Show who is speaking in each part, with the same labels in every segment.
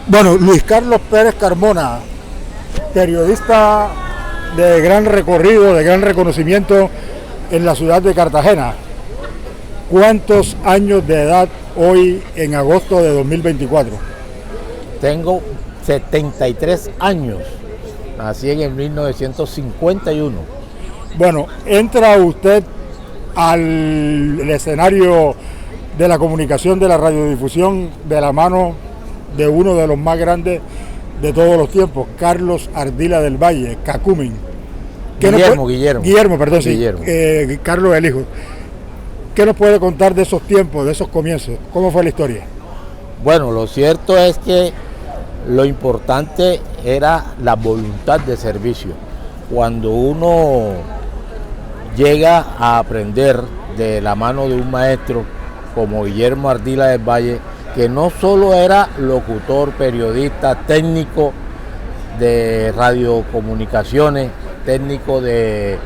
Speaker 1: Bueno, Luis Carlos Pérez Carmona, periodista de gran recorrido, de gran reconocimiento en la ciudad de Cartagena. ¿Cuántos años de edad hoy en agosto de 2024?
Speaker 2: Tengo 73 años, nací en el 1951.
Speaker 1: Bueno, entra usted al escenario de la comunicación, de la radiodifusión, de la mano de uno de los más grandes de todos los tiempos, Carlos Ardila del Valle, Cacumen. Guillermo, perdón,
Speaker 2: Guillermo.
Speaker 1: Sí, Carlos el hijo. ¿Qué nos puede contar de esos tiempos, de esos comienzos? ¿Cómo fue la historia?
Speaker 2: Bueno, lo cierto es que lo importante era la voluntad de servicio. Cuando uno llega a aprender de la mano de un maestro como Guillermo Ardila del Valle, que no solo era locutor, periodista, técnico de radiocomunicaciones, técnico de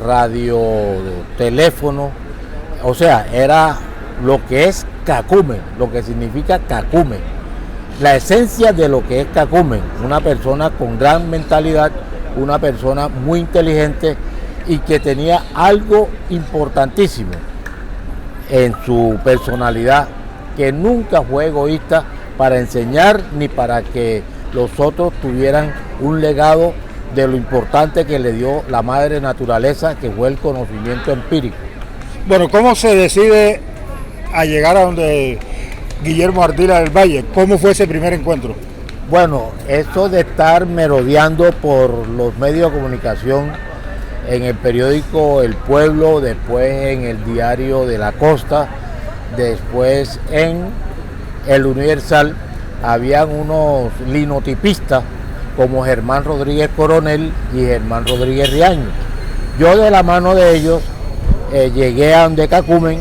Speaker 2: radioteléfono, o sea, era lo que es Cacumen, lo que significa Cacumen, la esencia de lo que es Cacumen, una persona con gran mentalidad, una persona muy inteligente y que tenía algo importantísimo en su personalidad, que nunca fue egoísta para enseñar ni para que los otros tuvieran un legado de lo importante que le dio la madre naturaleza, que fue el conocimiento empírico.
Speaker 1: Bueno, ¿cómo se decide a llegar a donde Guillermo Ardila del Valle? ¿Cómo fue ese primer encuentro?
Speaker 2: Bueno, eso de estar merodeando por los medios de comunicación, en el periódico El Pueblo, después en el Diario de la Costa, después en El Universal, habían unos linotipistas como Germán Rodríguez Coronel y Germán Rodríguez Riaño. Yo de la mano de ellos llegué a donde Cacumen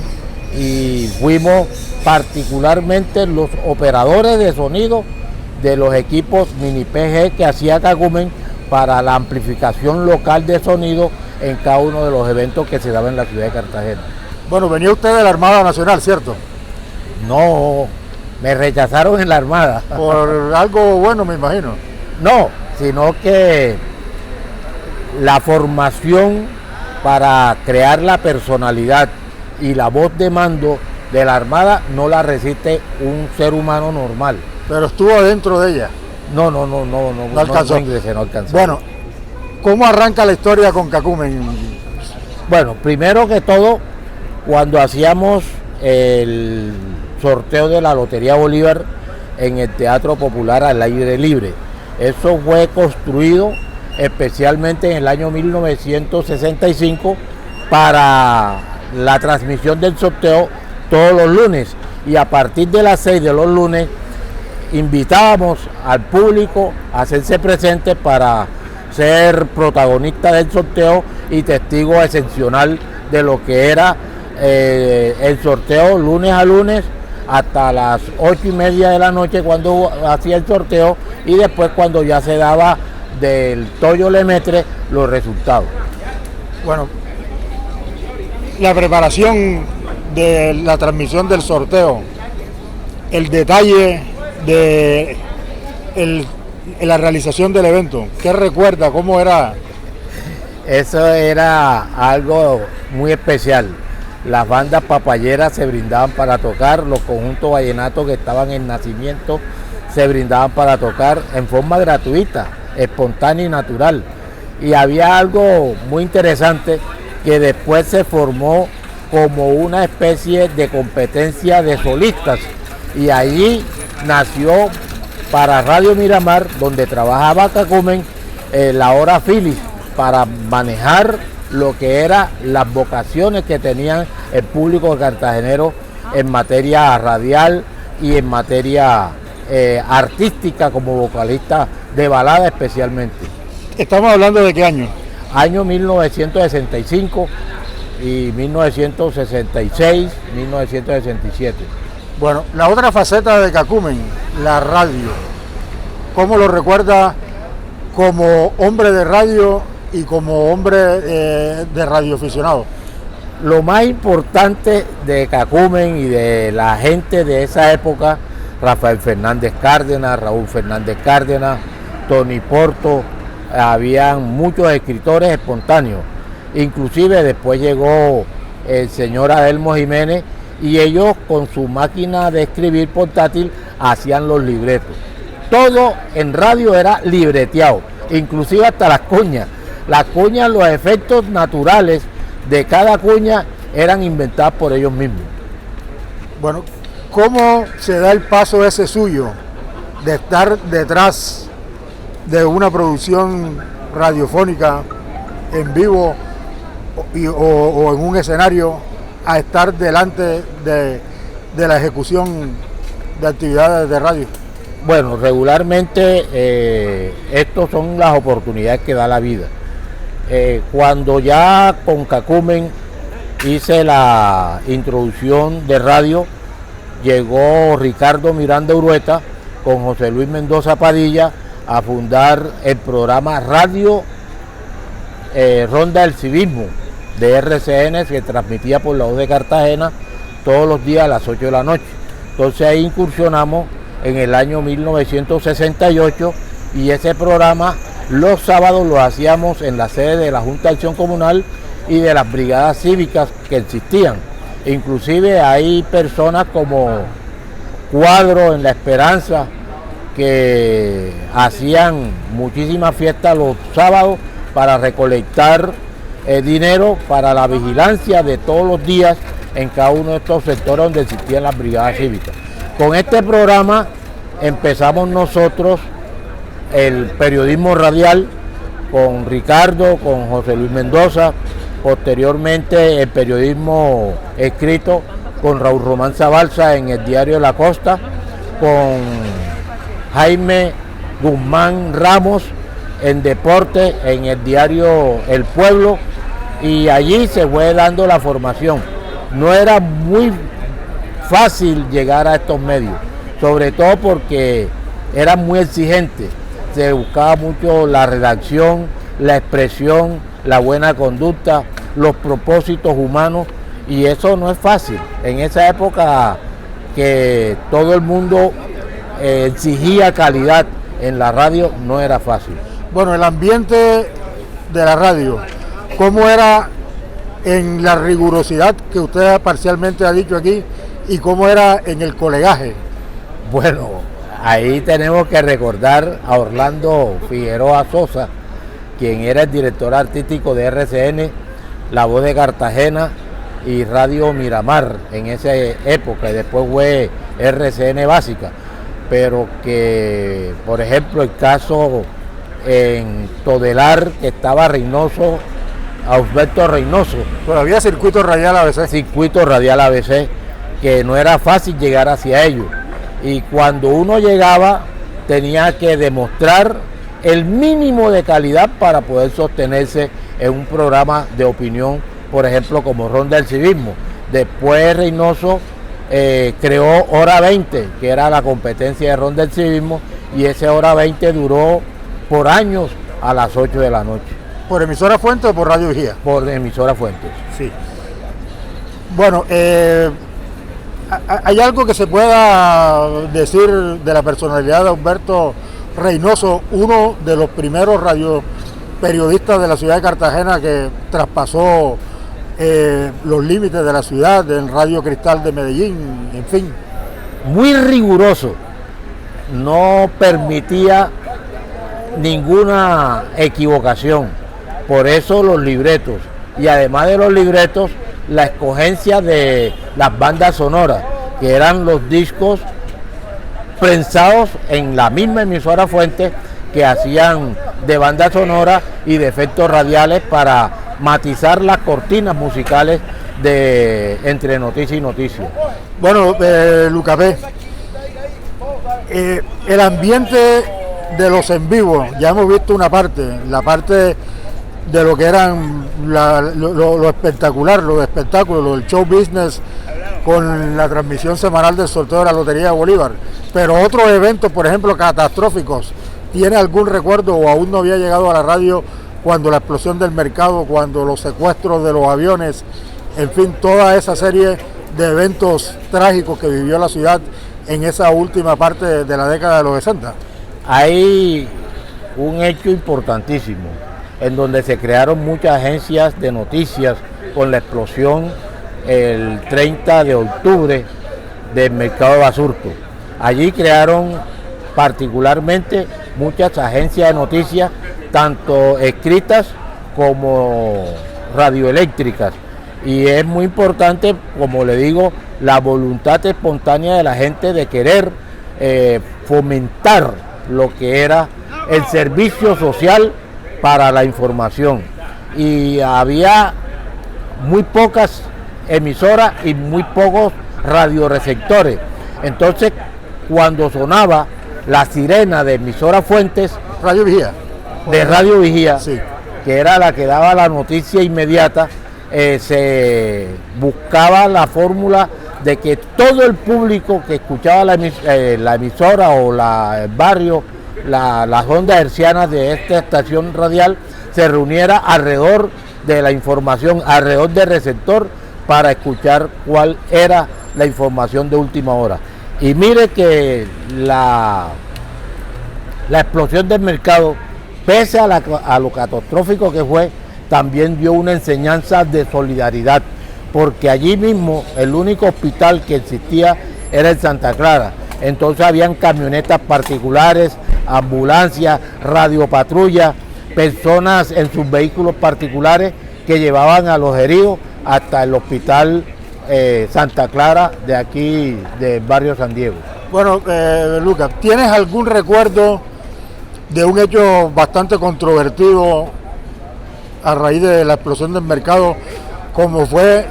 Speaker 2: y fuimos particularmente los operadores de sonido de los equipos mini PG que hacía Cacumen para la amplificación local de sonido en cada uno de los eventos que se daban en la ciudad de Cartagena.
Speaker 1: Bueno, venía usted de la Armada Nacional, ¿cierto?
Speaker 2: No, me rechazaron en la Armada.
Speaker 1: Por algo bueno, me imagino.
Speaker 2: No, sino que la formación para crear la personalidad y la voz de mando de la Armada no la resiste un ser humano normal.
Speaker 1: Pero estuvo dentro de ella.
Speaker 2: No
Speaker 1: alcanzó.
Speaker 2: No alcanzó.
Speaker 1: Bueno, ¿cómo arranca la historia con Cacumen?
Speaker 2: Bueno, primero que todo, cuando hacíamos el sorteo de la Lotería Bolívar en el Teatro Popular al aire libre. Eso fue construido especialmente en el año 1965 para la transmisión del sorteo todos los lunes, y a partir de las 6 de los lunes invitábamos al público a hacerse presente para ser protagonista del sorteo y testigo excepcional de lo que era el sorteo lunes a lunes hasta las 8:30 de la noche cuando hacía el sorteo, y después cuando ya se daba del Toyo Lemetre los resultados.
Speaker 1: Bueno, la preparación de la transmisión del sorteo, el detalle de la realización del evento, ¿qué recuerda? ¿Cómo era?
Speaker 2: Eso era algo muy especial. Las bandas papayeras se brindaban para tocar, los conjuntos vallenatos que estaban en nacimiento se brindaban para tocar en forma gratuita, espontánea y natural. Y había algo muy interesante que después se formó como una especie de competencia de solistas, y allí nació para Radio Miramar, donde trabajaba Cacumen, la hora Phillips, para manejar lo que eran las vocaciones que tenían el público cartagenero en materia radial y en materia artística, como vocalista de balada especialmente.
Speaker 1: ¿Estamos hablando de qué año?
Speaker 2: Año 1965 y 1966, 1967.
Speaker 1: Bueno, la otra faceta de Cacumen, la radio. ¿Cómo lo recuerda como hombre de radio y como hombre de radioaficionado?
Speaker 2: Lo más importante de Cacumen y de la gente de esa época Rafael Fernández Cárdenas, Raúl Fernández Cárdenas, Tony Porto, habían muchos escritores espontáneos. Inclusive después llegó el señor Adelmo Jiménez y ellos con su máquina de escribir portátil hacían los libretos. Todo en radio era libreteado, inclusive hasta las cuñas. Las cuñas, los efectos naturales de cada cuña eran inventados por ellos mismos.
Speaker 1: Bueno, ¿cómo se da el paso ese suyo de estar detrás de una producción radiofónica en vivo o en un escenario a estar delante de la ejecución de actividades de radio?
Speaker 2: Bueno, regularmente estos son las oportunidades que da la vida. Cuando ya con Cacumen hice la introducción de radio, llegó Ricardo Miranda Urueta con José Luis Mendoza Padilla a fundar el programa Radio Ronda del Civismo de RCN, que transmitía por la voz de Cartagena todos los días a las 8 de la noche. Entonces ahí incursionamos en el año 1968 y ese programa los sábados lo hacíamos en la sede de la Junta de Acción Comunal y de las brigadas cívicas que existían. Inclusive hay personas como Cuadro en La Esperanza que hacían muchísimas fiestas los sábados para recolectar dinero para la vigilancia de todos los días en cada uno de estos sectores donde existían las brigadas cívicas. Con este programa empezamos nosotros el periodismo radial con Ricardo, con José Luis Mendoza, posteriormente el periodismo escrito con Raúl Román Zabalza en el diario La Costa, con Jaime Guzmán Ramos en deporte en el diario El Pueblo, y allí se fue dando la formación. No era muy fácil llegar a estos medios, sobre todo porque eran muy exigentes. Se buscaba mucho la redacción, la expresión, la buena conducta, los propósitos humanos, y eso no es fácil. En esa época que todo el mundo exigía calidad en la radio, no era fácil.
Speaker 1: Bueno, el ambiente de la radio, ¿cómo era en la rigurosidad que usted parcialmente ha dicho aquí y cómo era en el colegaje?
Speaker 2: Bueno, ahí tenemos que recordar a Orlando Figueroa Sosa, quien era el director artístico de RCN, La Voz de Cartagena y Radio Miramar en esa época, y después fue RCN Básica. Pero que, por ejemplo, el caso en Todelar, que estaba Reynoso, Alberto Reynoso.
Speaker 1: Todavía Circuito Radial ABC.
Speaker 2: Circuito Radial ABC, que no era fácil llegar hacia ellos. Y cuando uno llegaba, tenía que demostrar el mínimo de calidad para poder sostenerse en un programa de opinión, por ejemplo, como Ronda del Civismo. Después Reynoso creó Hora 20, que era la competencia de Ronda del Civismo, y ese Hora 20 duró por años a las 8 de la noche.
Speaker 1: ¿Por emisora Fuente o por Radio Vigía?
Speaker 2: Por emisora Fuentes.
Speaker 1: Sí. Bueno, ¿hay algo que se pueda decir de la personalidad de Humberto Reynoso, uno de los primeros radioperiodistas de la ciudad de Cartagena que traspasó los límites de la ciudad, del Radio Cristal de Medellín, en fin?
Speaker 2: Muy riguroso, no permitía ninguna equivocación, por eso los libretos, y además de los libretos, la escogencia de las bandas sonoras, que eran los discos prensados en la misma emisora Fuente, que hacían de banda sonora y de efectos radiales para matizar las cortinas musicales de entre noticia y noticia.
Speaker 1: Bueno, Luca P., el ambiente de los en vivo, ya hemos visto una parte, la parte de lo que eran lo espectacular, lo de espectáculo, lo del show business con la transmisión semanal del sorteo de la Lotería de Bolívar, pero otros eventos, por ejemplo, catastróficos, ¿tiene algún recuerdo o aún no había llegado a la radio cuando la explosión del mercado, cuando los secuestros de los aviones, en fin, toda esa serie de eventos trágicos que vivió la ciudad en esa última parte de la década de los 60?
Speaker 2: Hay un hecho importantísimo en donde se crearon muchas agencias de noticias con la explosión el 30 de octubre del mercado de Basurto. Allí crearon particularmente muchas agencias de noticias, tanto escritas como radioeléctricas. Y es muy importante, como le digo, la voluntad espontánea de la gente de querer fomentar lo que era el servicio social para la información. Y había muy pocas emisoras y muy pocos radioreceptores. Entonces, cuando sonaba la sirena de emisora Fuentes,
Speaker 1: Radio Vigía.
Speaker 2: de Radio Vigía,
Speaker 1: Sí.
Speaker 2: que era la que daba la noticia inmediata, se buscaba la fórmula de que todo el público que escuchaba la emisora o el barrio, las ondas hercianas de esta estación radial, se reuniera alrededor de la información, alrededor del receptor, para escuchar cuál era la información de última hora. Y mire que la explosión del mercado, pese a lo catastrófico que fue, también dio una enseñanza de solidaridad, porque allí mismo el único hospital que existía era en Santa Clara. Entonces habían camionetas particulares, ambulancias, radiopatrullas, personas en sus vehículos particulares que llevaban a los heridos hasta el hospital Santa Clara de aquí, del barrio San Diego.
Speaker 1: Bueno, Lucas, ¿tienes algún recuerdo de un hecho bastante controvertido a raíz de la explosión del mercado, como fue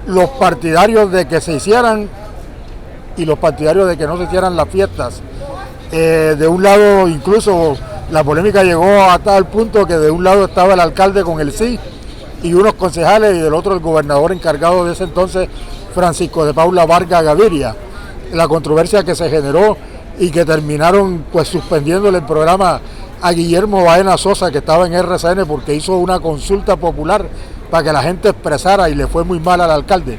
Speaker 1: los partidarios de que se hicieran y los partidarios de que no se hicieran las fiestas? De un lado, incluso la polémica llegó a tal punto que de un lado estaba el alcalde con el sí y unos concejales, y del otro el gobernador encargado de ese entonces, Francisco de Paula Vargas Gaviria. La controversia que se generó y que terminaron pues suspendiéndole el programa a Guillermo Baena Sosa, que estaba en RCN, porque hizo una consulta popular para que la gente expresara, y le fue muy mal al alcalde.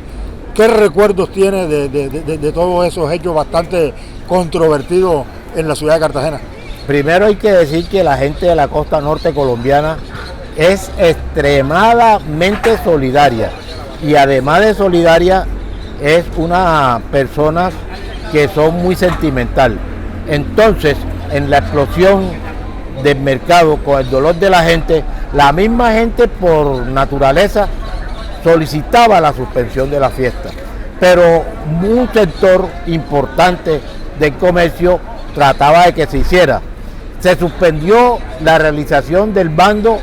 Speaker 1: ¿Qué recuerdos tiene de todos esos hechos bastante controvertidos en la ciudad de Cartagena?
Speaker 2: Primero hay que decir que la gente de la costa norte colombiana es extremadamente solidaria, y además de solidaria es una persona que son muy sentimental. Entonces, en la explosión del mercado, con el dolor de la gente, la misma gente por naturaleza solicitaba la suspensión de la fiesta, pero un sector importante del comercio trataba de que se hiciera. Se suspendió la realización del bando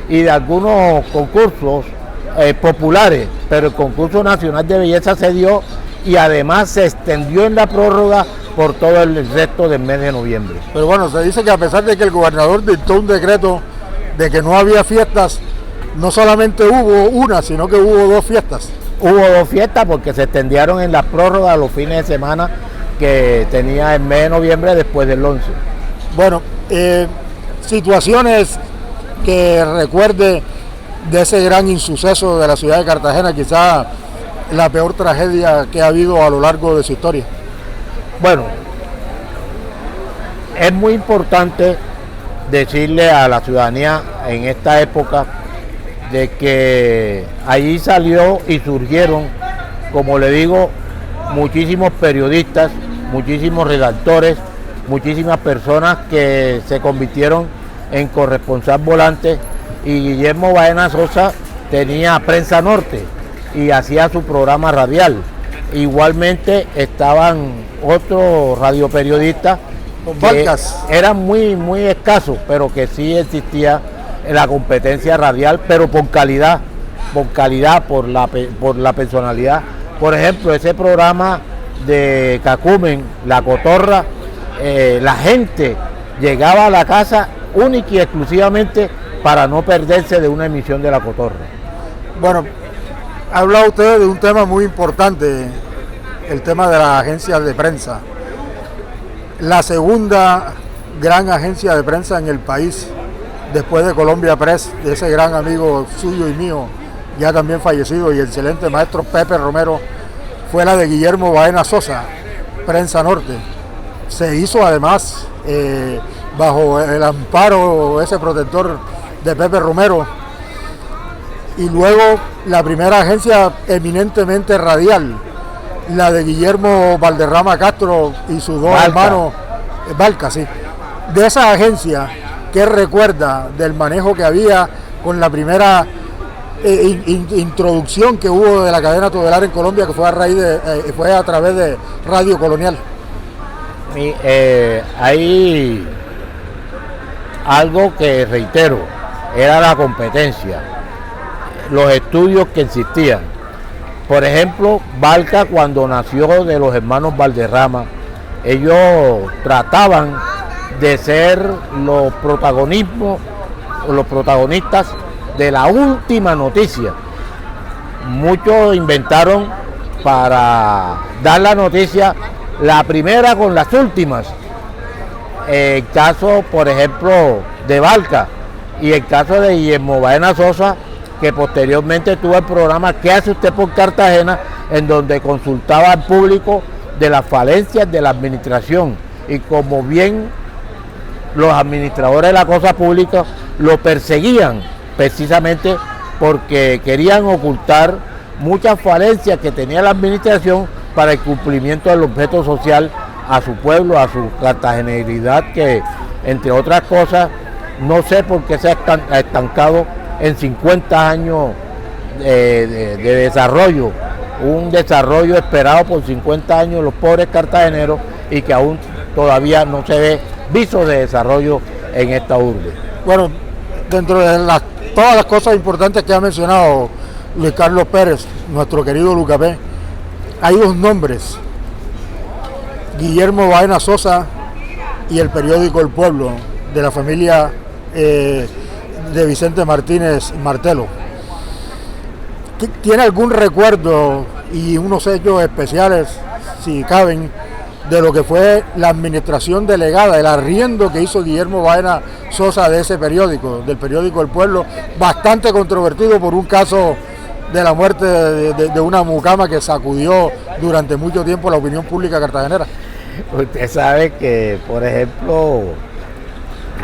Speaker 2: y de algunos concursos populares, pero el concurso nacional de belleza se dio, y además se extendió en la prórroga por todo el resto del mes de noviembre.
Speaker 1: Pero bueno, se dice que a pesar de que el gobernador dictó un decreto de que no había fiestas, no solamente hubo una, sino que hubo dos fiestas.
Speaker 2: Hubo dos fiestas porque se extendieron en la prórroga los fines de semana que tenía el mes de noviembre después del 11.
Speaker 1: Bueno, situaciones que recuerde de ese gran insuceso de la ciudad de Cartagena, quizá la peor tragedia que ha habido a lo largo de su historia.
Speaker 2: Bueno, es muy importante decirle a la ciudadanía en esta época de que allí salió y surgieron, como le digo, muchísimos periodistas, muchísimos redactores, muchísimas personas que se convirtieron en corresponsal volante, y Guillermo Baena Sosa tenía Prensa Norte y hacía su programa radial. Igualmente estaban otros radioperiodistas que eran muy escasos, pero que sí existía la competencia radial, pero por calidad, por la personalidad. Por ejemplo, ese programa de Cacumen, La Cotorra, la gente llegaba a la casa única y exclusivamente para no perderse de una emisión de La Cotorra.
Speaker 1: Bueno, ha hablado usted de un tema muy importante, el tema de las agencias de prensa. La segunda gran agencia de prensa en el país, después de Colombia Press, de ese gran amigo suyo y mío, ya también fallecido y excelente maestro Pepe Romero, fue la de Guillermo Baena Sosa, Prensa Norte. se hizo además bajo el amparo ese protector de Pepe Romero, y luego la primera agencia eminentemente radial, la de Guillermo Valderrama Castro y sus dos hermanos, Balca, sí. De esa agencia, ¿qué recuerda del manejo que había con la primera introducción que hubo de la cadena tubelar en Colombia, que fue fue a través de Radio Colonial?
Speaker 2: Hay algo que reitero, era la competencia, los estudios que existían. Por ejemplo, Balca, cuando nació de los hermanos Valderrama, ellos trataban de ser los protagonistas de la última noticia. Muchos inventaron para dar la noticia la primera con las últimas. El caso, por ejemplo, de Balca y el caso de Guillermo Baena Sosa, que posteriormente tuvo el programa ¿Qué hace usted por Cartagena?, en donde consultaba al público de las falencias de la administración, y como bien los administradores de la cosa pública lo perseguían precisamente porque querían ocultar muchas falencias que tenía la administración para el cumplimiento del objeto social a su pueblo, a su cartageneridad, que entre otras cosas no sé por qué se ha estancado en 50 años de desarrollo, un desarrollo esperado por 50 años los pobres cartageneros, y que aún todavía no se ve visos de desarrollo en esta urbe.
Speaker 1: Bueno, dentro de todas las cosas importantes que ha mencionado Luis Carlos Pérez, nuestro querido Lucapé, hay dos nombres: Guillermo Baena Sosa y el periódico El Pueblo, de la familia de Vicente Martínez Martelo. ¿Tiene algún recuerdo y unos hechos especiales, si caben, de lo que fue la administración delegada, el arriendo que hizo Guillermo Baena Sosa de ese periódico, del periódico El Pueblo, bastante controvertido por un caso de la muerte de una mucama que sacudió durante mucho tiempo la opinión pública cartagenera?
Speaker 2: Usted sabe que, por ejemplo,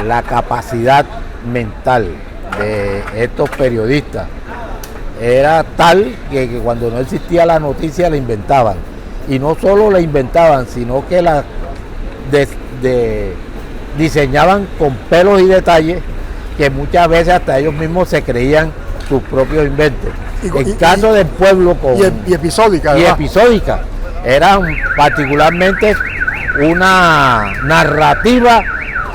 Speaker 2: la capacidad mental de estos periodistas era tal que cuando no existía la noticia la inventaban, y no solo la inventaban, sino que la diseñaban con pelos y detalles que muchas veces hasta ellos mismos se creían sus propios inventos. El caso del Pueblo
Speaker 1: y episódica,
Speaker 2: y episódica eran particularmente una narrativa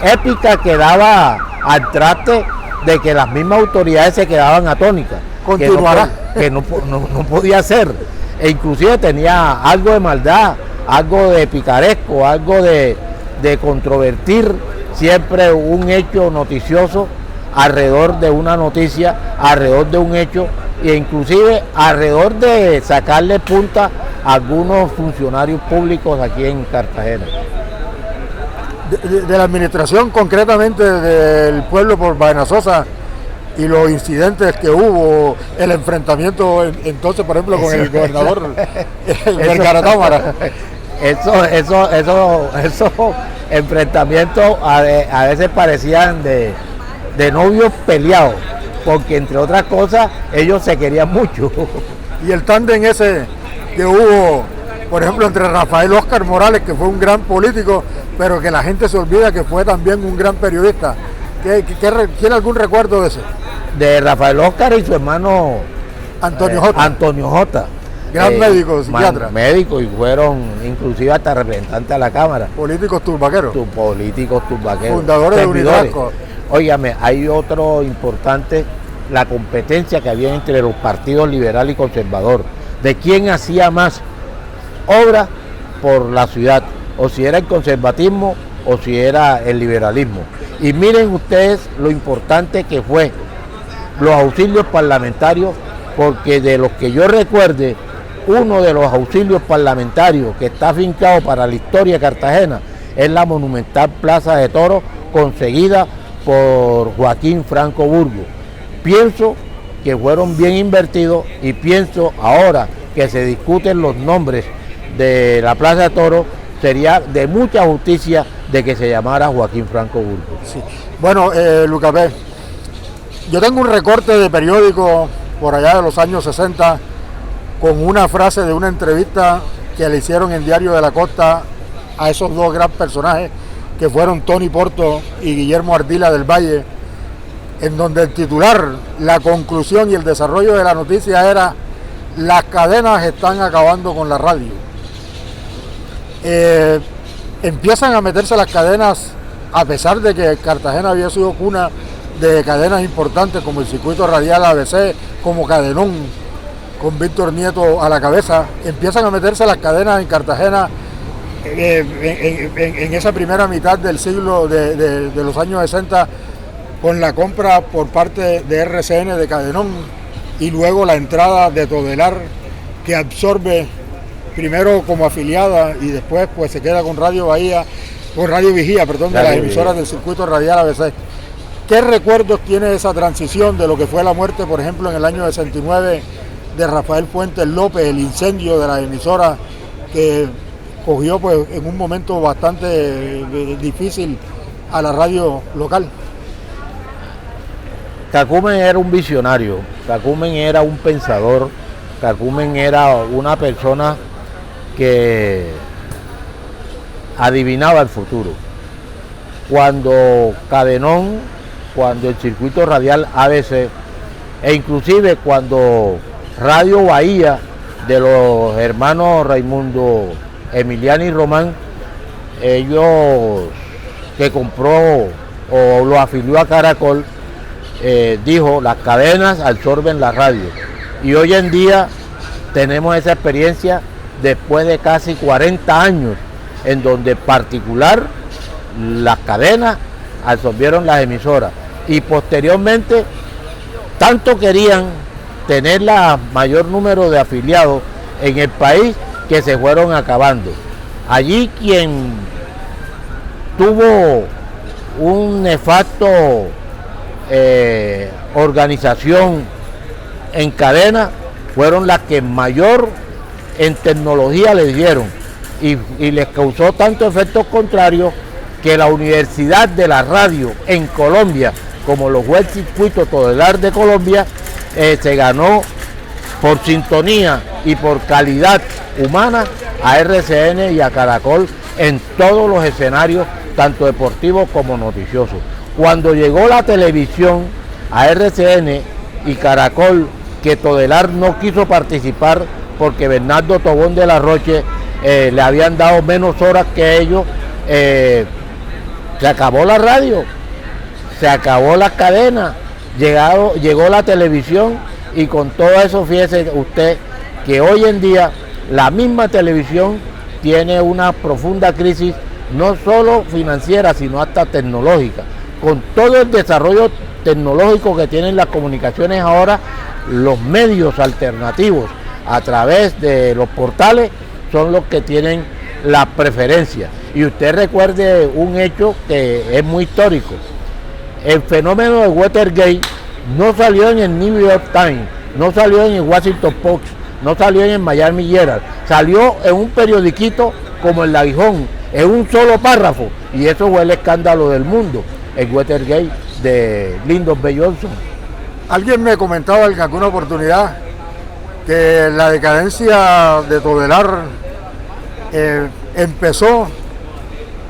Speaker 2: épica que daba al traste de que las mismas autoridades se quedaban atónicas.
Speaker 1: Continuará.
Speaker 2: Que no podía ser. E inclusive tenía algo de maldad, algo de picaresco, algo de controvertir siempre un hecho noticioso alrededor de una noticia, alrededor de un hecho, e inclusive alrededor de sacarle punta a algunos funcionarios públicos aquí en Cartagena.
Speaker 1: De la administración concretamente del Pueblo por Baena Sosa y los incidentes que hubo, el enfrentamiento entonces, por ejemplo, con el gobernador Vergara Támara. Esos
Speaker 2: enfrentamientos a veces parecían de novios peleados, porque entre otras cosas ellos se querían mucho.
Speaker 1: Y el tándem ese que hubo, por ejemplo, entre Rafael Óscar Morales, que fue un gran político, pero que la gente se olvida que fue también un gran periodista. ¿Tiene algún recuerdo de eso?
Speaker 2: De Rafael Óscar y su hermano
Speaker 1: Antonio Jota. Gran médico, psiquiatra.
Speaker 2: Médico, y fueron inclusive hasta representantes a la Cámara.
Speaker 1: Políticos turbaqueros.
Speaker 2: Políticos turbaqueros.
Speaker 1: Fundadores de Unitrasco.
Speaker 2: Óigame, hay otro importante, la competencia que había entre los partidos liberal y conservador, de quién hacía más obra por la ciudad, o si era el conservatismo o si era el liberalismo. Y miren ustedes lo importante que fue los auxilios parlamentarios, porque de los que yo recuerde, uno de los auxilios parlamentarios que está afincado para la historia de Cartagena es la monumental Plaza de Toros, conseguida por Joaquín Franco Burgos. Pienso que fueron bien invertidos, y pienso ahora que se discuten los nombres de la Plaza de Toros, sería de mucha justicia de que se llamara Joaquín Franco Bulbo.
Speaker 1: Sí. Bueno, Lucas B., yo tengo un recorte de periódico por allá de los años 60 con una frase de una entrevista que le hicieron en Diario de la Costa a esos dos gran personajes que fueron Tony Porto y Guillermo Ardila del Valle, en donde el titular, la conclusión y el desarrollo de la noticia era: las cadenas están acabando con la radio. Empiezan a meterse las cadenas, a pesar de que Cartagena había sido cuna de cadenas importantes como el Circuito Radial ABC, como Cadenón, con Víctor Nieto a la cabeza. Empiezan a meterse las cadenas en Cartagena en esa primera mitad del siglo de los años 60, con la compra por parte de RCN de Cadenón y luego la entrada de Todelar, que absorbe primero como afiliada y después pues se queda con Radio Vigía, de las emisoras del Circuito Radial ABC. ¿Qué recuerdos tiene esa transición de lo que fue la muerte, por ejemplo, en el año 69 de Rafael Fuentes López, el incendio de la emisora que cogió pues en un momento bastante difícil a la radio local?
Speaker 2: Cacumen era un visionario, Cacumen era un pensador, Cacumen era una persona que adivinaba el futuro. Cuando Cadenón, cuando el Circuito Radial ABC, e inclusive cuando Radio Bahía de los hermanos Raimundo Emiliani y Román, ellos que compró o lo afilió a Caracol, dijo: las cadenas absorben la radio. Y hoy en día tenemos esa experiencia después de casi 40 años, en donde en particular las cadenas absorbieron las emisoras. Y posteriormente, tanto querían tener la mayor número de afiliados en el país que se fueron acabando. Allí quien tuvo un nefasto organización en cadena fueron las que mayor en tecnología le dieron y les causó tanto efectos contrarios que la Universidad de la Radio en Colombia, como lo fue el Circuito Todelar de Colombia, se ganó por sintonía y por calidad humana a RCN y a Caracol en todos los escenarios, tanto deportivos como noticiosos. Cuando llegó la televisión a RCN y Caracol, que Todelar no quiso participar porque Bernardo Tobón de la Roche le habían dado menos horas que ellos, se acabó la radio, se acabó la cadena, llegó la televisión, y con todo eso fíjese usted que hoy en día la misma televisión tiene una profunda crisis, no solo financiera sino hasta tecnológica. Con todo el desarrollo tecnológico que tienen las comunicaciones ahora, los medios alternativos a través de los portales son los que tienen la preferencia. Y usted recuerde un hecho que es muy histórico: el fenómeno de Watergate no salió en el New York Times, no salió en el Washington Post, no salió en el Miami Herald, salió en un periodiquito como el Aguijón, en un solo párrafo, y eso fue el escándalo del mundo, el Watergate de Lyndon B. Johnson.
Speaker 1: Alguien me comentaba en alguna oportunidad que la decadencia de Todelar empezó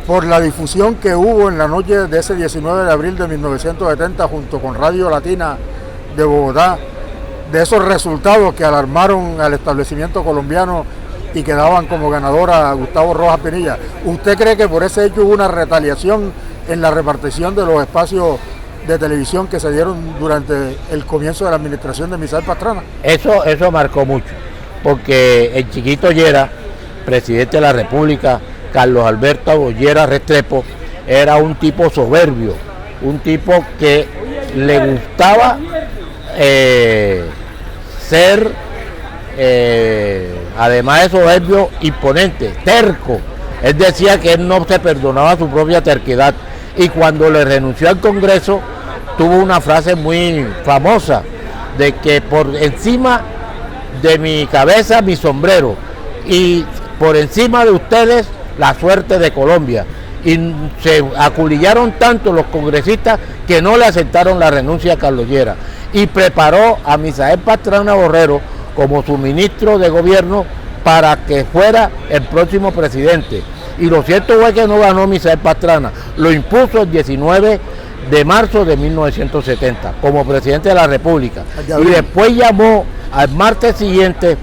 Speaker 1: por la difusión que hubo en la noche de ese 19 de abril de 1970 junto con Radio Latina de Bogotá, de esos resultados que alarmaron al establecimiento colombiano y que daban como ganadora a Gustavo Rojas Pinilla. ¿Usted cree que por ese hecho hubo una retaliación en la repartición de los espacios de televisión que se dieron durante el comienzo de la administración de Misael Pastrana?
Speaker 2: Eso marcó mucho, porque el chiquito Llera, presidente de la República, Carlos Alberto Llera Restrepo, era un tipo soberbio, un tipo que le gustaba ser, además de soberbio, imponente, terco. Él decía que él no se perdonaba su propia terquedad, y cuando le renunció al Congreso tuvo una frase muy famosa de que por encima de mi cabeza mi sombrero y por encima de ustedes la suerte de Colombia. Y se aculillaron tanto los congresistas que no le aceptaron la renuncia a Carlos Lleras. Y preparó a Misael Pastrana Borrero como su ministro de gobierno para que fuera el próximo presidente. Y lo cierto fue que no ganó Misael Pastrana, lo impuso el 19 de marzo de 1970 como presidente de la República. Y después llamó al martes siguiente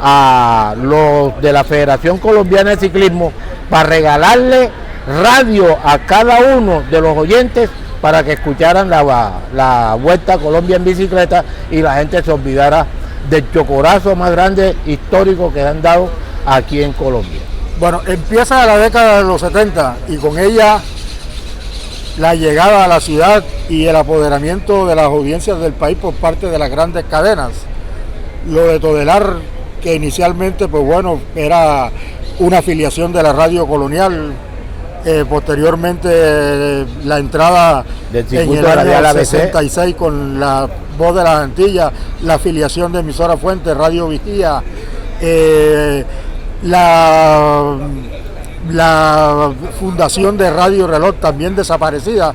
Speaker 2: a los de la Federación Colombiana de Ciclismo para regalarle radio a cada uno de los oyentes para que escucharan la Vuelta a Colombia en bicicleta y la gente se olvidara del chocorazo más grande histórico que han dado aquí en Colombia.
Speaker 1: Bueno, empieza la década de los 70 y con ella la llegada a la ciudad y el apoderamiento de las audiencias del país por parte de las grandes cadenas. Lo de Todelar, que inicialmente pues bueno, era una afiliación de la Radio Colonial, posteriormente la entrada en el año 66 con la Voz de las Antillas, la afiliación de Emisora Fuente, Radio Vigía, la fundación de Radio Reloj también desaparecida.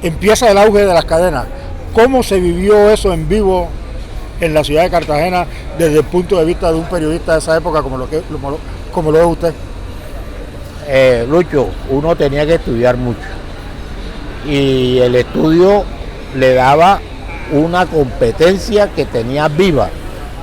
Speaker 1: Empieza el auge de las cadenas. ¿Cómo se vivió eso en vivo en la ciudad de Cartagena desde el punto de vista de un periodista de esa época como lo es usted?
Speaker 2: Lucho, uno tenía que estudiar mucho y el estudio le daba una competencia que tenía viva.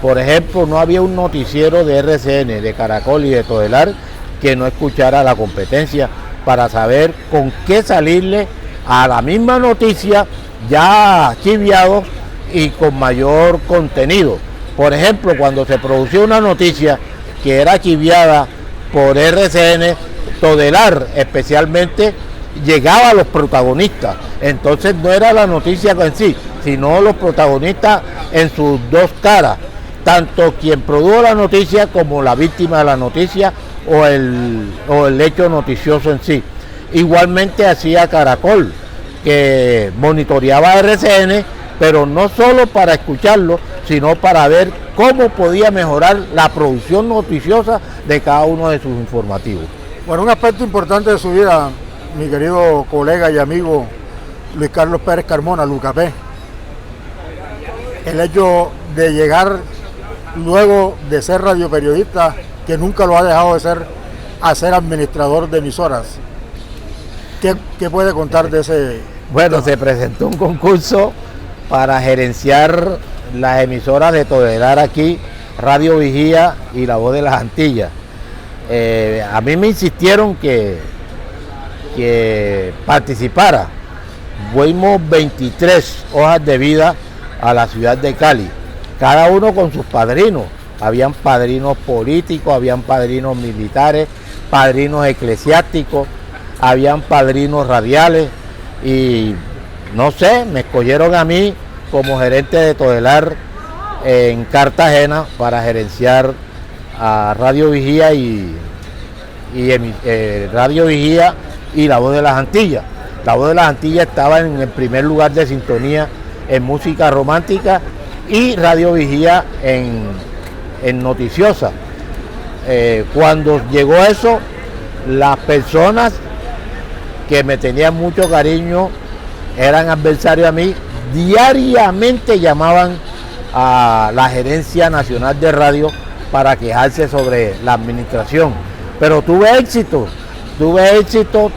Speaker 2: Por ejemplo, no había un noticiero de RCN, de Caracol y de Todelar que no escuchara la competencia para saber con qué salirle a la misma noticia ya chiviados y con mayor contenido. Por ejemplo, cuando se producía una noticia que era chiviada por RCN, Todelar especialmente llegaba a los protagonistas. Entonces no era la noticia en sí, sino los protagonistas en sus dos caras, tanto quien produjo la noticia como la víctima de la noticia o el hecho noticioso en sí. Igualmente hacía Caracol, que monitoreaba RCN, pero no solo para escucharlo, sino para ver cómo podía mejorar la producción noticiosa de cada uno de sus informativos.
Speaker 1: Bueno, un aspecto importante de su vida, mi querido colega y amigo Luis Carlos Pérez Carmona, Lucapé, el hecho de llegar luego de ser radioperiodista, que nunca lo ha dejado de ser, a ser administrador de emisoras. ¿Qué puede contar de ese?
Speaker 2: Bueno, se presentó un concurso para gerenciar las emisoras de Todelar aquí, Radio Vigía y La Voz de las Antillas. A mí me insistieron que participara. Fuimos 23 hojas de vida a la ciudad de Cali, cada uno con sus padrinos. Habían padrinos políticos, habían padrinos militares, padrinos eclesiásticos, habían padrinos radiales y no sé, me escogieron a mí como gerente de Todelar en Cartagena para gerenciar a Radio Vigía y Radio Vigía y La Voz de las Antillas. La Voz de las Antillas estaba en el primer lugar de sintonía en música romántica y Radio Vigía en noticiosa. Cuando llegó eso, las personas que me tenían mucho cariño, eran adversarios a mí, diariamente llamaban a la Gerencia Nacional de Radio para quejarse sobre la administración. Pero tuve éxito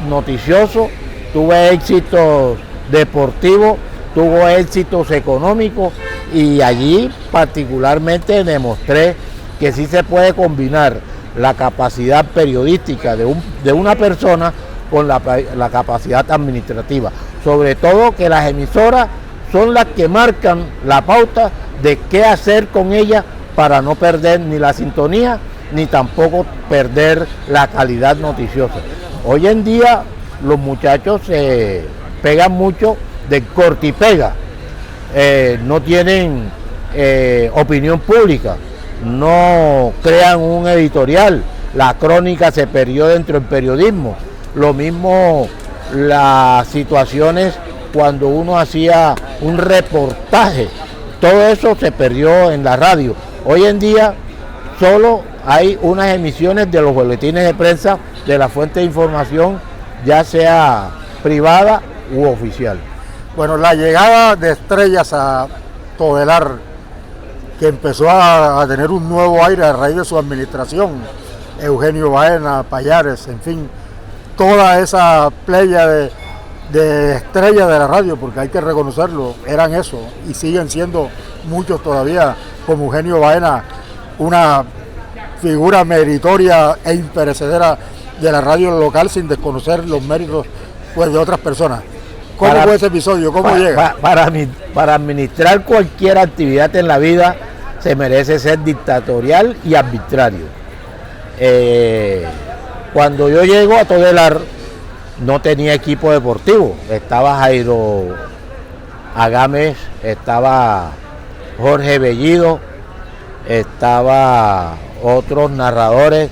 Speaker 2: noticioso, tuve éxito deportivo, tuvo éxitos económicos y allí particularmente demostré que sí se puede combinar la capacidad periodística de una persona con la capacidad administrativa. Sobre todo que las emisoras son las que marcan la pauta de qué hacer con ellas para no perder ni la sintonía ni tampoco perder la calidad noticiosa. Hoy en día los muchachos se pegan mucho de corte y pega, no tienen opinión pública, no crean un editorial, la crónica se perdió dentro del periodismo, lo mismo las situaciones cuando uno hacía un reportaje, todo eso se perdió en la radio. Hoy en día solo hay unas emisiones de los boletines de prensa de la fuente de información, ya sea privada u oficial.
Speaker 1: Bueno, la llegada de Estrellas a Todelar, que empezó a tener un nuevo aire a raíz de su administración, Eugenio Baena, Pallares, en fin, toda esa playa de estrellas de la radio, porque hay que reconocerlo, eran eso, y siguen siendo muchos todavía, como Eugenio Baena, una figura meritoria e imperecedera de la radio local, sin desconocer los méritos pues, de otras personas. ¿Cómo fue ese episodio? ¿Cómo llega?
Speaker 2: Para administrar cualquier actividad en la vida se merece ser dictatorial y arbitrario. Cuando yo llego a Todelar no tenía equipo deportivo, estaba Jairo Agames, estaba Jorge Bellido, estaba otros narradores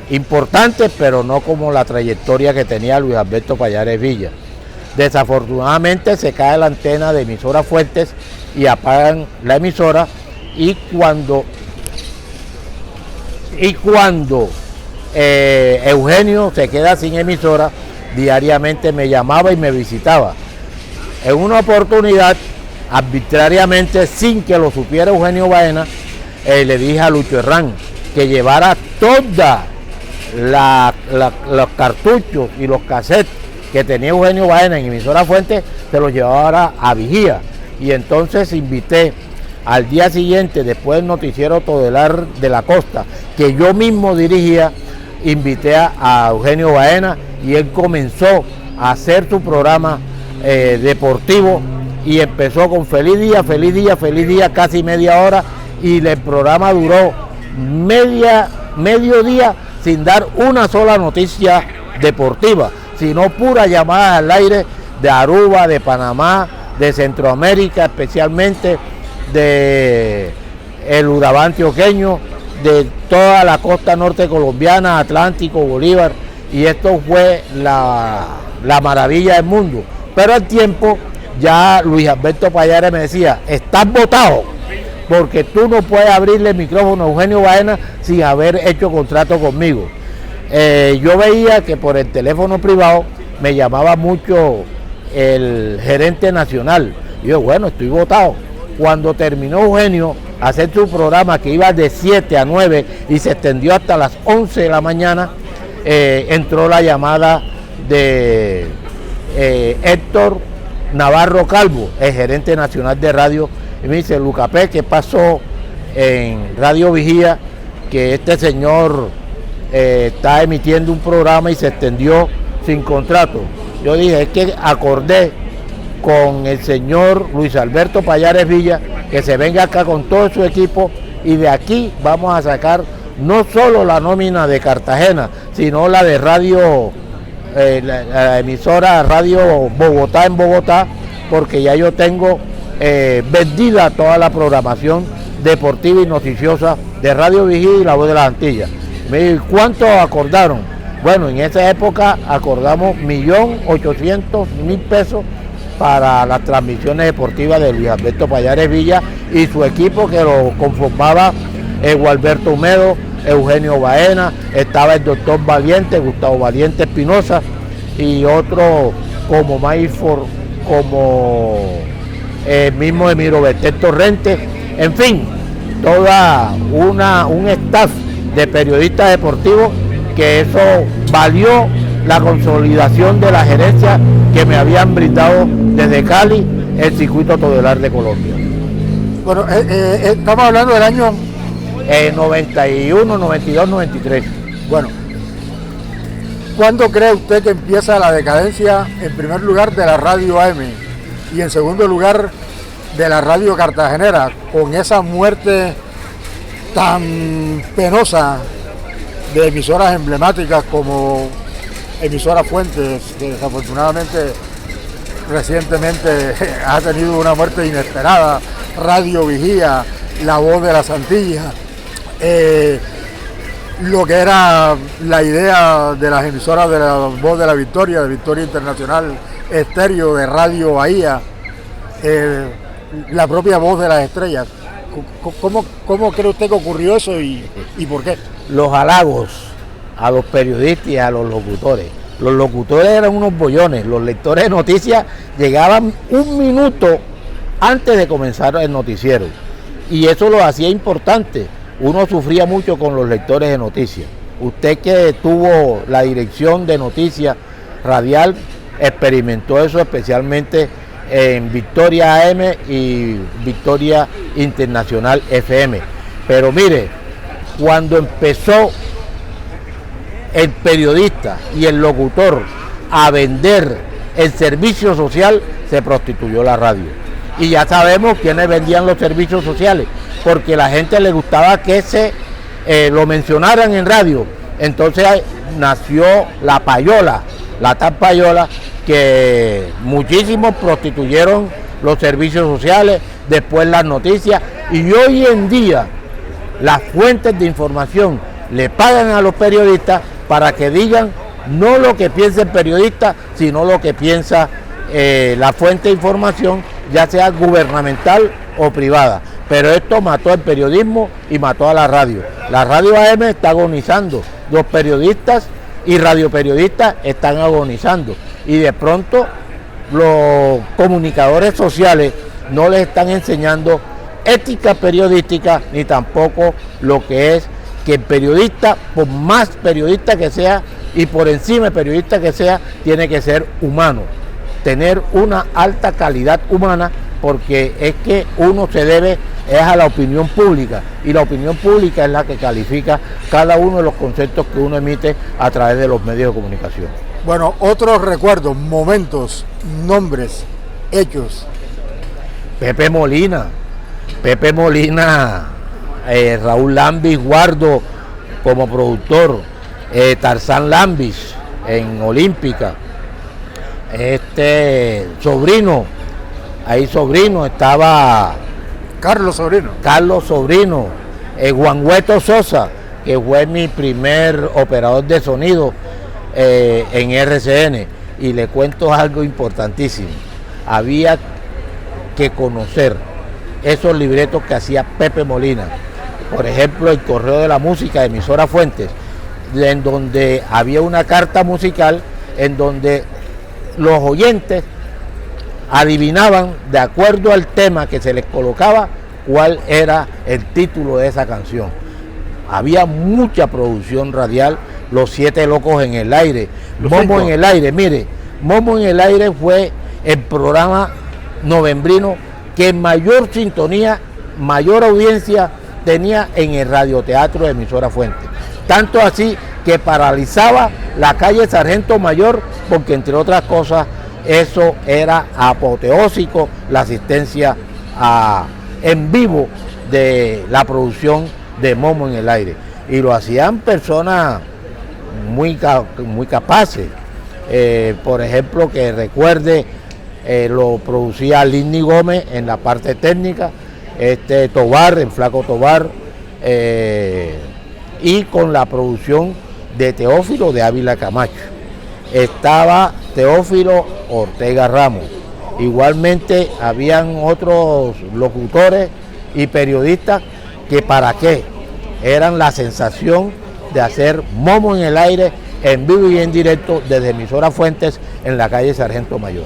Speaker 2: importantes, pero no como la trayectoria que tenía Luis Alberto Pallares Villa. Desafortunadamente se cae la antena de Emisora Fuentes y apagan la emisora, y cuando Eugenio se queda sin emisora, diariamente me llamaba y me visitaba. En una oportunidad, arbitrariamente, sin que lo supiera Eugenio Baena, le dije a Lucho Herrán que llevara todos los cartuchos y los cassettes que tenía Eugenio Baena en Emisora Fuente, se los llevara a Vigía. Y entonces invité al día siguiente, después del noticiero Todelar de la Costa, que yo mismo dirigía, invité a Eugenio Baena y él comenzó a hacer su programa deportivo, y empezó con feliz día, feliz día, feliz día, casi media hora, y el programa duró medio día sin dar una sola noticia deportiva, sino pura llamada al aire de Aruba, de Panamá, de Centroamérica, especialmente de el Urabá antioqueño, de toda la costa norte colombiana, Atlántico, Bolívar, y esto fue la maravilla del mundo. Pero al tiempo ya Luis Alberto Pallares me decía: estás votado, porque tú no puedes abrirle el micrófono a Eugenio Baena sin haber hecho contrato conmigo. Yo veía que por el teléfono privado me llamaba mucho el gerente nacional, y yo, bueno, estoy votado. Cuando terminó Eugenio hacer su programa, que iba de 7 a 9 y se extendió hasta las 11 de la mañana, entró la llamada de Héctor Navarro Calvo, el gerente nacional de radio, y me dice: Lucapé, ¿qué pasó en Radio Vigía? Que este señor está emitiendo un programa y se extendió sin contrato. Yo dije: es que acordé con el señor Luis Alberto Pallares Villa que se venga acá con todo su equipo, y de aquí vamos a sacar no solo la nómina de Cartagena, sino la de radio, la emisora Radio Bogotá en Bogotá, porque ya yo tengo vendida toda la programación deportiva y noticiosa de Radio Vigía y La Voz de las Antillas. Me dijo: ¿cuánto acordaron? Bueno, en esa época acordamos 1.800.000 pesos para las transmisiones deportivas de Luis Alberto Pallares Villa y su equipo, que lo conformaba Gualberto Humedo, Eugenio Baena, estaba el doctor Valiente, Gustavo Valiente Espinosa, y otro como Mayfor, como el mismo Emiro Betel Torrente, en fin, toda un staff de periodistas deportivos, que eso valió la consolidación de la gerencia que me habían brindado desde Cali el circuito Todelar de Colombia.
Speaker 1: Bueno, estamos hablando del año
Speaker 2: 91, 92, 93.
Speaker 1: Bueno, ¿cuándo cree usted que empieza la decadencia, en primer lugar, de la radio AM y en segundo lugar de la radio cartagenera, con esa muerte tan penosa de emisoras emblemáticas como Emisora Fuentes, que desafortunadamente recientemente ha tenido una muerte inesperada, Radio Vigía, La Voz de las Antillas, lo que era la idea de las emisoras de La Voz de la Victoria, de Victoria Internacional Estéreo, de Radio Bahía, la propia Voz de las Estrellas? ¿Cómo cree usted que ocurrió eso y por qué?
Speaker 2: Los halagos a los periodistas y a los locutores. Los locutores eran unos bollones, los lectores de noticias llegaban un minuto antes de comenzar el noticiero. Y eso lo hacía importante. Uno sufría mucho con los lectores de noticias. Usted que tuvo la dirección de noticias radial, experimentó eso especialmente en Victoria AM y Victoria Internacional FM. Pero mire, cuando empezó el periodista y el locutor a vender el servicio social, se prostituyó la radio. Y ya sabemos quiénes vendían los servicios sociales, porque a la gente le gustaba que lo mencionaran en radio. Entonces nació la payola, la tal payola, que muchísimos prostituyeron los servicios sociales, después las noticias, y hoy en día las fuentes de información le pagan a los periodistas para que digan no lo que piensa el periodista, sino lo que piensa la fuente de información, ya sea gubernamental o privada. Pero esto mató el periodismo y mató a la radio. La radio AM está agonizando, los periodistas y radioperiodistas están agonizando, y de pronto los comunicadores sociales no les están enseñando ética periodística, ni tampoco lo que es que el periodista, por más periodista que sea y por encima de periodista que sea, tiene que ser humano, tener una alta calidad humana, porque es que uno se debe es a la opinión pública, y la opinión pública es la que califica cada uno de los conceptos que uno emite a través de los medios de comunicación.
Speaker 1: Bueno, otros recuerdos, momentos, nombres, hechos.
Speaker 2: Pepe Molina, Raúl Lambis Guardo como productor, Tarzán Lambis en Olímpica, Sobrino, ahí Sobrino estaba
Speaker 1: Carlos
Speaker 2: Sobrino, Juan Hueto Sosa, que fue mi primer operador de sonido en RCN. Y le cuento algo importantísimo, había que conocer esos libretos que hacía Pepe Molina, por ejemplo el Correo de la Música de Emisora Fuentes, en donde había una carta musical en donde los oyentes adivinaban, de acuerdo al tema que se les colocaba, cuál era el título de esa canción. Había mucha producción radial, Los Siete Locos en el Aire, Momo en el Aire. Mire, Momo en el Aire fue el programa novembrino que mayor sintonía, mayor audiencia tenía en el radioteatro de Emisora Fuentes. Tanto así que paralizaba la calle Sargento Mayor, porque entre otras cosas eso era apoteósico, la asistencia en vivo de la producción de Momo en el Aire. Y lo hacían personas muy capaces. Por ejemplo, que recuerde, lo producía Lidney Gómez en la parte técnica, Tobar, el Flaco Tobar, y con la producción de Teófilo de Ávila Camacho. Estaba Teófilo Ortega Ramos. Igualmente habían otros locutores y periodistas que para qué eran la sensación de hacer Momo en el Aire en vivo y en directo desde Emisora Fuentes en la calle Sargento Mayor.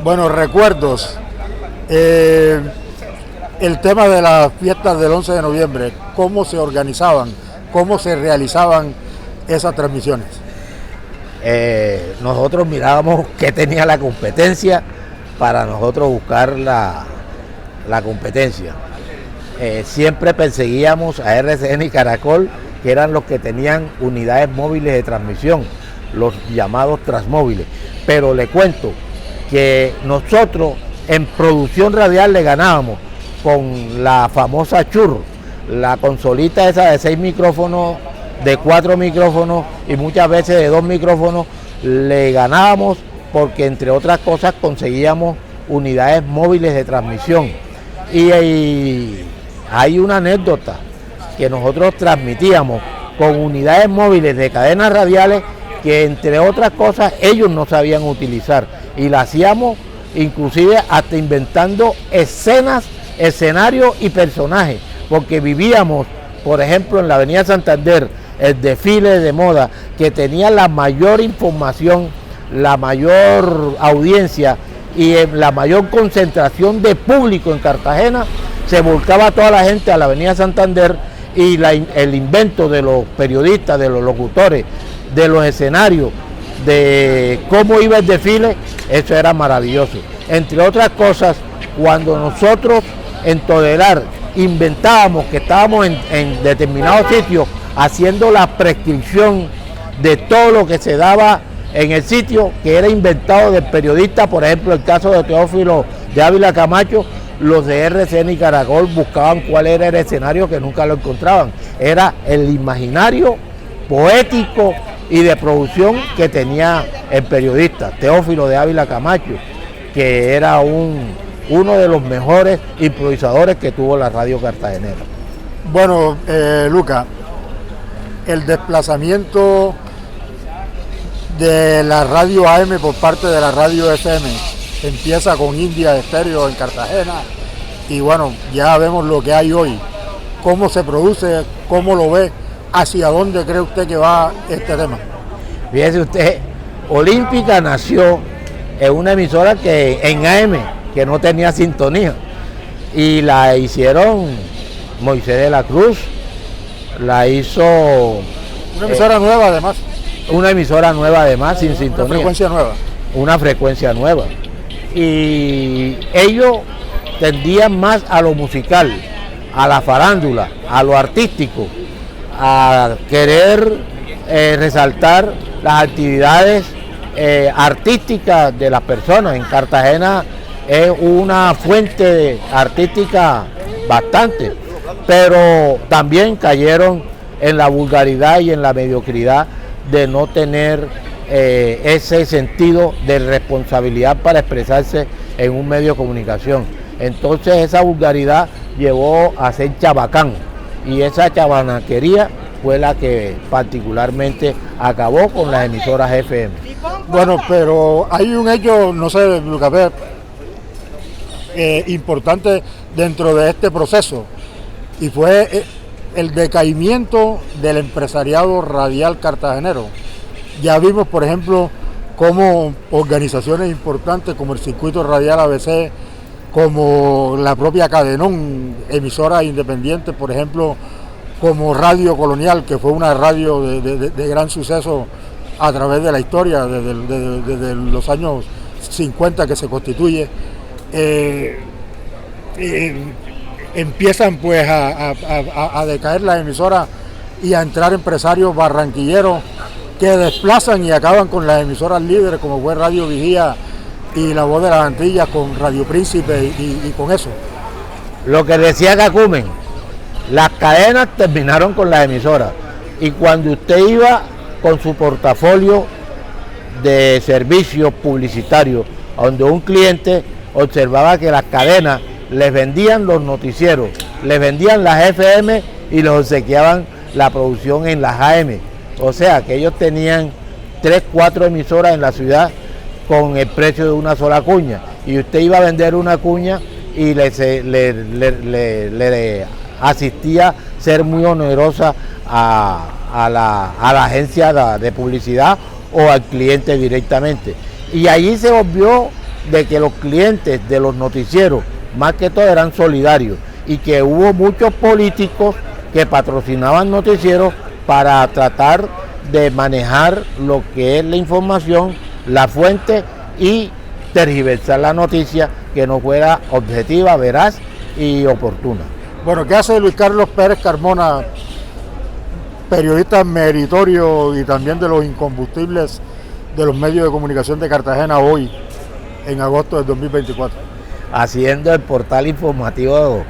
Speaker 1: Bueno, recuerdos. El tema de las fiestas del 11 de noviembre, ¿cómo se organizaban? ¿Cómo se realizaban esas transmisiones?
Speaker 2: Nosotros mirábamos qué tenía la competencia para nosotros buscar la competencia. Siempre perseguíamos a RCN y Caracol, que eran los que tenían unidades móviles de transmisión, los llamados transmóviles. Pero le cuento que nosotros en producción radial le ganábamos con la famosa Churro, la consolita esa de 6 micrófonos, de 4 micrófonos y muchas veces de 2 micrófonos. Le ganábamos porque entre otras cosas conseguíamos unidades móviles de transmisión. Y hay una anécdota que nosotros transmitíamos con unidades móviles de cadenas radiales que entre otras cosas ellos no sabían utilizar, y la hacíamos inclusive hasta inventando escenas escenario y personaje, porque vivíamos, por ejemplo, en la Avenida Santander, el desfile de moda que tenía la mayor información, la mayor audiencia y la mayor concentración de público en Cartagena. Se volcaba toda la gente a la Avenida Santander, y el invento de los periodistas, de los locutores, de los escenarios, de cómo iba el desfile, eso era maravilloso. Entre otras cosas, cuando nosotros en Todelar inventábamos que estábamos en determinados sitios haciendo la prescripción de todo lo que se daba en el sitio, que era inventado del periodista, por ejemplo el caso de Teófilo de Ávila Camacho, los de RCN y Caracol buscaban cuál era el escenario, que nunca lo encontraban. Era el imaginario poético y de producción que tenía el periodista Teófilo de Ávila Camacho, que era uno de los mejores improvisadores que tuvo la radio cartagenera.
Speaker 1: Bueno, Luca, el desplazamiento de la radio AM por parte de la radio FM empieza con India Estéreo en Cartagena, y bueno, ya vemos lo que hay hoy. ¿Cómo se produce? ¿Cómo lo ve? ¿Hacia dónde cree usted que va este tema?
Speaker 2: Fíjese usted, Olímpica nació en una emisora que en AM, que no tenía sintonía, y la hicieron Moisés de la Cruz, la hizo...
Speaker 1: Una emisora nueva además.
Speaker 2: Una emisora nueva además, sin sintonía.
Speaker 1: Una frecuencia nueva.
Speaker 2: Una frecuencia nueva. Y ellos tendían más a lo musical, a la farándula, a lo artístico, a querer resaltar las actividades artísticas de las personas. En Cartagena es una fuente artística bastante, pero también cayeron en la vulgaridad y en la mediocridad de no tener ese sentido de responsabilidad para expresarse en un medio de comunicación. Entonces esa vulgaridad llevó a ser chabacán, y esa chabanaquería fue la que particularmente acabó con las emisoras FM.
Speaker 1: Bueno, pero hay un hecho, no sé, Lucas, importante dentro de este proceso, y fue el decaimiento del empresariado radial cartagenero. Ya vimos, por ejemplo, cómo organizaciones importantes como el Circuito Radial ABC, como la propia Cadenón, emisoras independientes, por ejemplo, como Radio Colonial, que fue una radio de gran suceso a través de la historia, desde los años 50 que se constituye, empiezan pues a decaer las emisoras y a entrar empresarios barranquilleros que desplazan y acaban con las emisoras líderes, como fue Radio Vigía y La Voz de las Antillas con Radio Príncipe y con eso.
Speaker 2: Lo que decía Cacumen, las cadenas terminaron con las emisoras, y cuando usted iba con su portafolio de servicios publicitarios, donde un cliente observaba que las cadenas les vendían los noticieros, les vendían las FM y les obsequiaban la producción en las AM. O sea que ellos tenían 3, 4 emisoras en la ciudad con el precio de una sola cuña, y usted iba a vender una cuña y le asistía ser muy onerosa a la agencia de publicidad o al cliente directamente. Y allí se obvió de que los clientes de los noticieros más que todo eran solidarios, y que hubo muchos políticos que patrocinaban noticieros para tratar de manejar lo que es la información, la fuente, y tergiversar la noticia que no fuera objetiva, veraz y oportuna.
Speaker 1: Bueno, ¿qué hace Luis Carlos Pérez Carmona, periodista meritorio y también de los incombustibles de los medios de comunicación de Cartagena hoy, en agosto del 2024?
Speaker 2: Haciendo el portal informativo,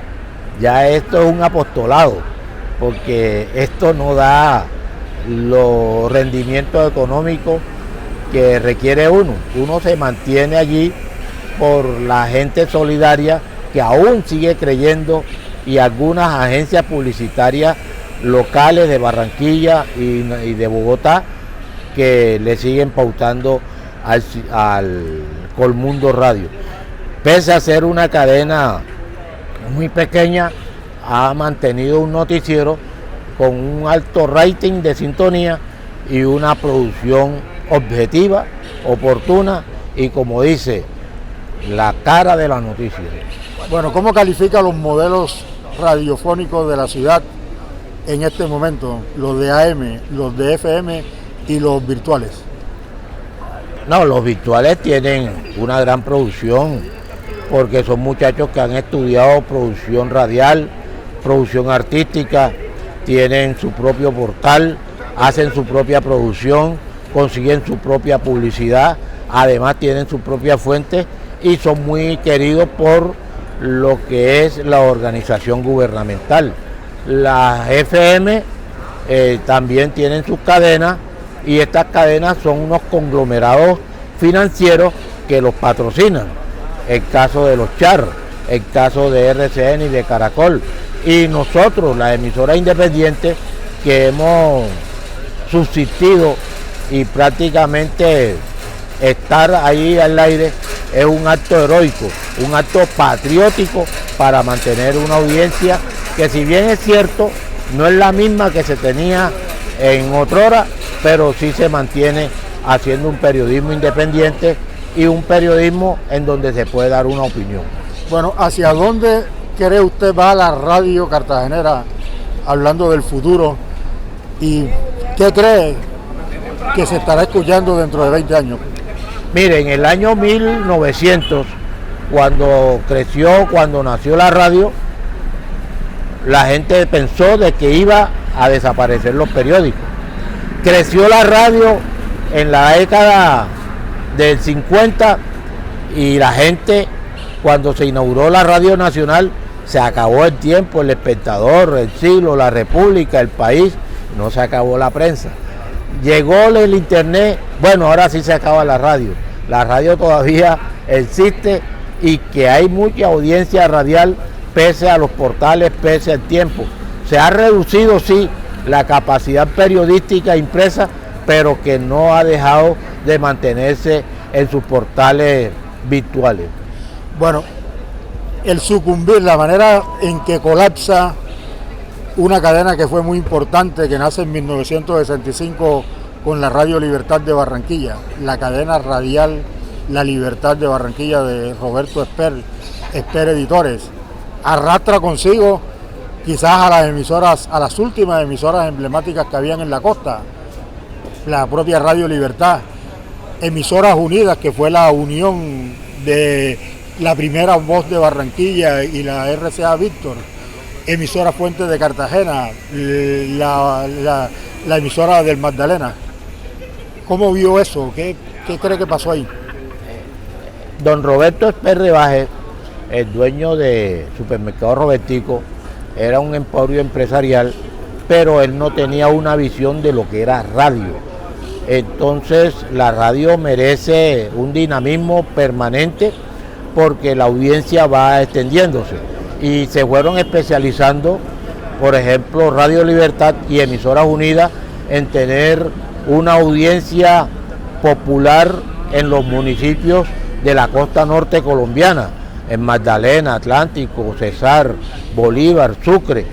Speaker 2: ya esto es un apostolado, porque esto no da los rendimientos económicos que requiere uno. Uno se mantiene allí por la gente solidaria que aún sigue creyendo, y algunas agencias publicitarias locales de Barranquilla y de Bogotá que le siguen pautando al Colmundo Radio. Pese a ser una cadena muy pequeña ha mantenido un noticiero con un alto rating de sintonía y una producción objetiva, oportuna y, como dice, la cara de la noticia.
Speaker 1: Bueno, ¿cómo califica los modelos radiofónicos de la ciudad en este momento? Los de AM, los de FM y los virtuales.
Speaker 2: No, los virtuales tienen una gran producción porque son muchachos que han estudiado producción radial, producción artística, tienen su propio portal, hacen su propia producción, consiguen su propia publicidad, además tienen su propia fuente y son muy queridos por lo que es la organización gubernamental. Las FM también tienen sus cadenas y estas cadenas son unos conglomerados financieros que los patrocinan. El caso de los Char, el caso de RCN y de Caracol. Y nosotros, las emisoras independientes, que hemos subsistido y prácticamente estar ahí al aire es un acto heroico, un acto patriótico para mantener una audiencia que, si bien es cierto, no es la misma que se tenía en otrora, pero sí se mantiene haciendo un periodismo independiente y un periodismo en donde se puede dar una opinión.
Speaker 1: Bueno, ¿hacia dónde cree usted va la radio cartagenera hablando del futuro? ¿Y qué cree que se estará escuchando dentro de 20 años?
Speaker 2: Mire, en el año 1900, cuando nació la radio, la gente pensó de que iba a desaparecer los periódicos. Creció la radio en la década del 50 y la gente, cuando se inauguró la Radio Nacional, se acabó el tiempo, El Espectador, El Siglo, La República, El País, no se acabó la prensa. Llegó el internet, bueno, ahora sí se acaba la radio. La radio todavía existe y que hay mucha audiencia radial pese a los portales, pese al tiempo. Se ha reducido, sí, la capacidad periodística impresa, pero que no ha dejado de mantenerse en sus portales virtuales.
Speaker 1: Bueno, el sucumbir, la manera en que colapsa una cadena que fue muy importante, que nace en 1965 con la Radio Libertad de Barranquilla, la cadena radial La Libertad de Barranquilla de Roberto Esper Editores, arrastra consigo quizás a las emisoras, a las últimas emisoras emblemáticas que habían en la costa, la propia Radio Libertad, Emisoras Unidas, que fue la unión de la primera Voz de Barranquilla y la RCA Víctor, Emisora Fuentes de Cartagena, la emisora del Magdalena. ¿Cómo vio eso? ¿Qué cree que pasó ahí?
Speaker 2: Don Roberto Esper Rebaje, el dueño de Supermercado Robertico, era un emporio empresarial, pero él no tenía una visión de lo que era radio. Entonces la radio merece un dinamismo permanente porque la audiencia va extendiéndose y se fueron especializando, por ejemplo, Radio Libertad y Emisoras Unidas, en tener una audiencia popular en los municipios de la costa norte colombiana, en Magdalena, Atlántico, Cesar, Bolívar, Sucre,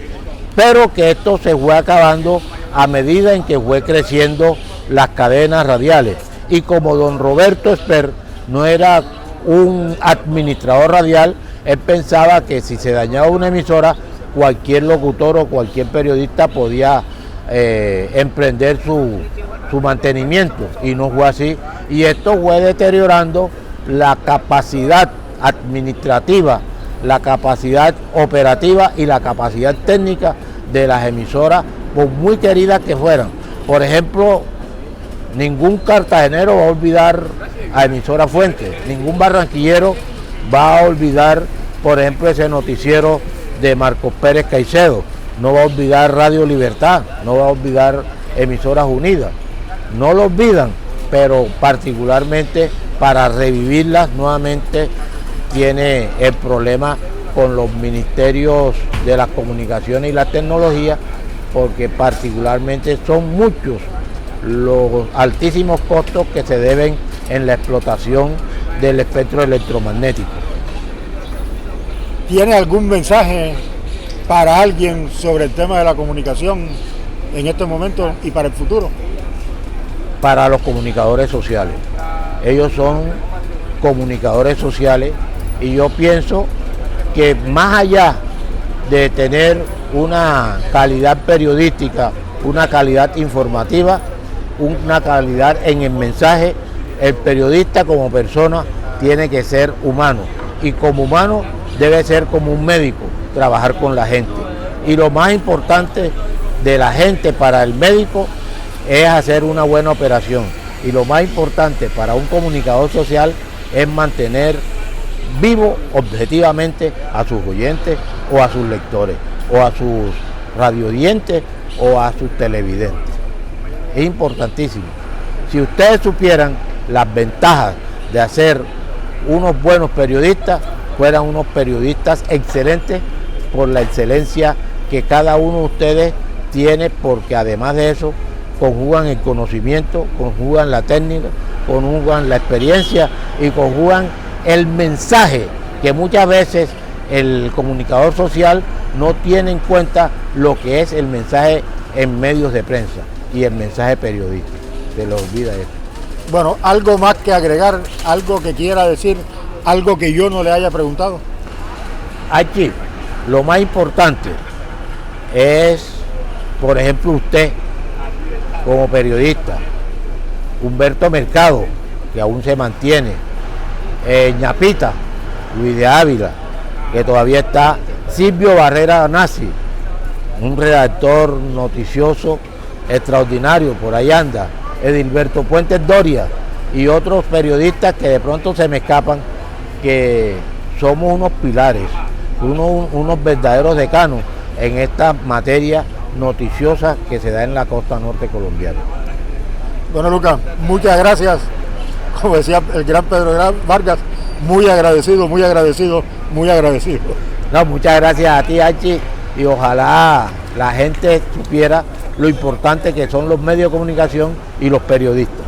Speaker 2: pero que esto se fue acabando a medida en que fue creciendo las cadenas radiales. Y como don Roberto Esper no era un administrador radial, él pensaba que si se dañaba una emisora, cualquier locutor o cualquier periodista podía emprender su mantenimiento, y no fue así. Y esto fue deteriorando la capacidad administrativa, la capacidad operativa y la capacidad técnica de las emisoras, por muy queridas que fueran. Por ejemplo, ningún cartagenero va a olvidar a Emisora Fuentes, ningún barranquillero va a olvidar, por ejemplo, ese noticiero de Marcos Pérez Caicedo, no va a olvidar Radio Libertad, no va a olvidar Emisoras Unidas, no lo olvidan, pero particularmente para revivirlas nuevamente tiene el problema con los ministerios de las comunicaciones y la tecnología, porque particularmente son muchos los altísimos costos que se deben en la explotación del espectro electromagnético.
Speaker 1: ¿tiene algún mensaje para alguien sobre el tema de la comunicación en este momento y para el futuro?
Speaker 2: Para los comunicadores sociales. Ellos son comunicadores sociales y yo pienso que más allá de tener una calidad periodística, una calidad informativa, una calidad en el mensaje, el periodista como persona tiene que ser humano y como humano debe ser como un médico, trabajar con la gente. Y lo más importante de la gente para el médico es hacer una buena operación. Y lo más importante para un comunicador social es mantener vivo objetivamente a sus oyentes o a sus lectores o a sus radioyentes o a sus televidentes. Es importantísimo. Si ustedes supieran las ventajas de hacer unos buenos periodistas, fueran unos periodistas excelentes por la excelencia que cada uno de ustedes tiene, porque además de eso conjugan el conocimiento, conjugan la técnica, conjugan la experiencia y conjugan el mensaje, que muchas veces el comunicador social no tiene en cuenta lo que es el mensaje en medios de prensa y el mensaje periodístico. Se le olvida eso.
Speaker 1: Bueno, algo más que agregar, algo que quiera decir, algo que yo no le haya preguntado.
Speaker 2: Aquí, lo más importante es, por ejemplo, usted como periodista, Humberto Mercado, que aún se mantiene, Ñapita, Luis de Ávila, que todavía está, Silvio Barrera Nazi, un redactor noticioso extraordinario, por ahí anda, Edilberto Puentes Doria y otros periodistas que de pronto se me escapan, que somos unos pilares, unos verdaderos decanos en esta materia noticiosa que se da en la costa norte colombiana.
Speaker 1: Bueno, Lucas, muchas gracias. Como decía el gran Pedro Vargas, muy agradecido, muy agradecido, muy agradecido.
Speaker 2: No, muchas gracias a ti, Archie, y ojalá la gente supiera lo importante que son los medios de comunicación y los periodistas.